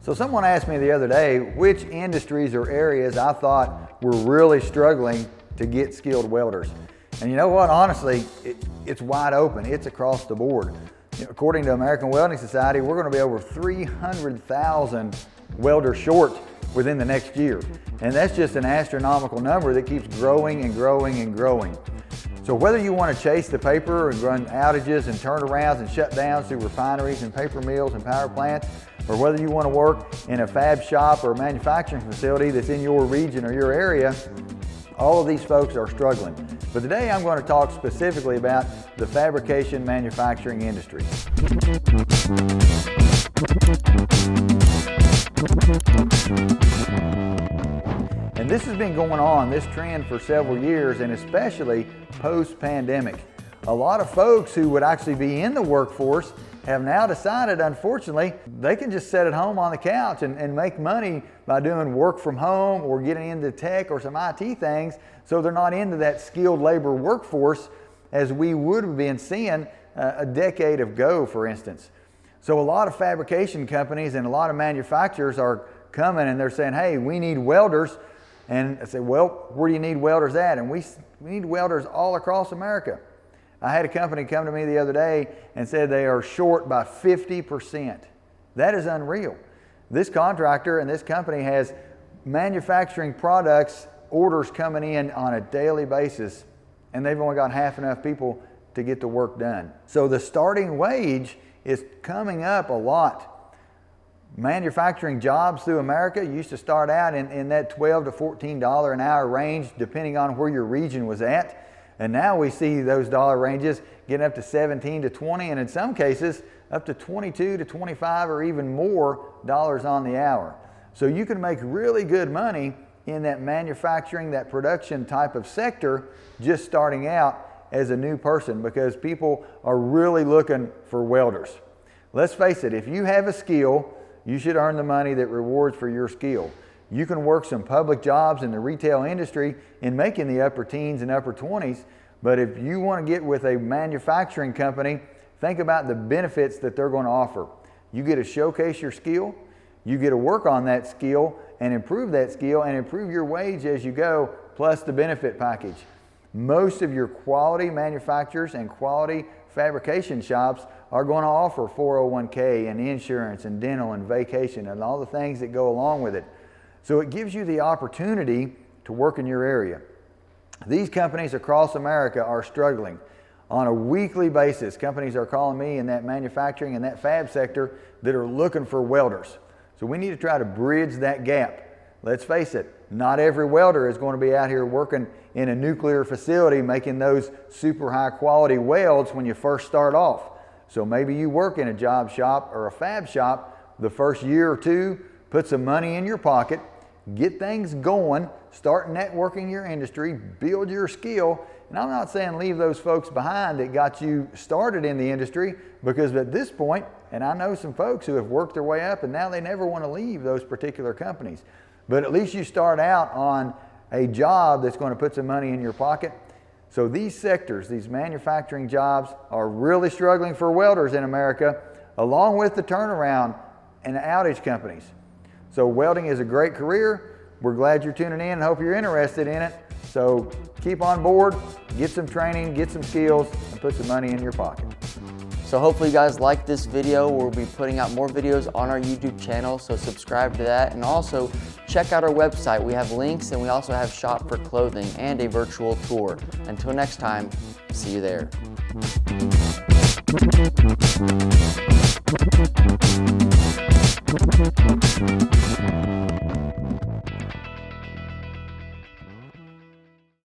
So someone asked me the other day which industries or areas I thought were really struggling to get skilled welders. And you know what, honestly, it's wide open. It's across the board. According to American Welding Society, we're going to be over 300,000 welders short within the next year. And that's just an astronomical number that keeps growing and growing and growing. So whether you want to chase the paper and run outages and turnarounds and shutdowns through refineries and paper mills and power plants, or whether you want to work in a fab shop or a manufacturing facility that's in your region or your area, all of these folks are struggling. But today I'm going to talk specifically about the fabrication manufacturing industry. And this has been going on, this trend, for several years, and especially post-pandemic. A lot of folks who would actually be in the workforce have now decided, unfortunately, they can just sit at home on the couch and make money by doing work from home or getting into tech or some IT things, so they're not into that skilled labor workforce as we would have been seeing a decade ago, for instance. So a lot of fabrication companies and a lot of manufacturers are coming and they're saying, hey, we need welders. And I say, well, where do you need welders at? And we need welders all across America. I had a company come to me the other day and said they are short by 50%. That is unreal. This contractor and this company has manufacturing products, orders coming in on a daily basis, and they've only got half enough people to get the work done. So the starting wage is coming up a lot. Manufacturing jobs through America used to start out in that $12 to $14 an hour range, depending on where your region was at. And now we see those dollar ranges getting up to 17 to 20, and in some cases up to 22 to 25 or even more dollars on the hour. So you can make really good money in that manufacturing, that production type of sector, just starting out as a new person, because people are really looking for welders. Let's face it, if you have a skill, you should earn the money that rewards for your skill. You can work some public jobs in the retail industry and make in the upper teens and upper 20s, but if you want to get with a manufacturing company, think about the benefits that they're going to offer. You get to showcase your skill, you get to work on that skill and improve that skill and improve your wage as you go, plus the benefit package. Most of your quality manufacturers and quality fabrication shops are going to offer 401k and insurance and dental and vacation and all the things that go along with it. So it gives you the opportunity to work in your area. These companies across America are struggling. On a weekly basis, companies are calling me in that manufacturing and that fab sector that are looking for welders. So we need to try to bridge that gap. Let's face it, not every welder is going to be out here working in a nuclear facility making those super high quality welds when you first start off. So maybe you work in a job shop or a fab shop the first year or two, put some money in your pocket, get things going, start networking your industry, build your skill. And I'm not saying leave those folks behind that got you started in the industry, because at this point, and I know some folks who have worked their way up and now they never want to leave those particular companies. But at least you start out on a job that's going to put some money in your pocket. So these sectors, these manufacturing jobs, are really struggling for welders in America, along with the turnaround and outage companies. So welding is a great career. We're glad you're tuning in and hope you're interested in it. So keep on board, get some training, get some skills, and put some money in your pocket. So hopefully you guys like this video. We'll be putting out more videos on our YouTube channel, so subscribe to that. And also check out our website. We have links, and we also have shop for clothing and a virtual tour. Until next time, see you there.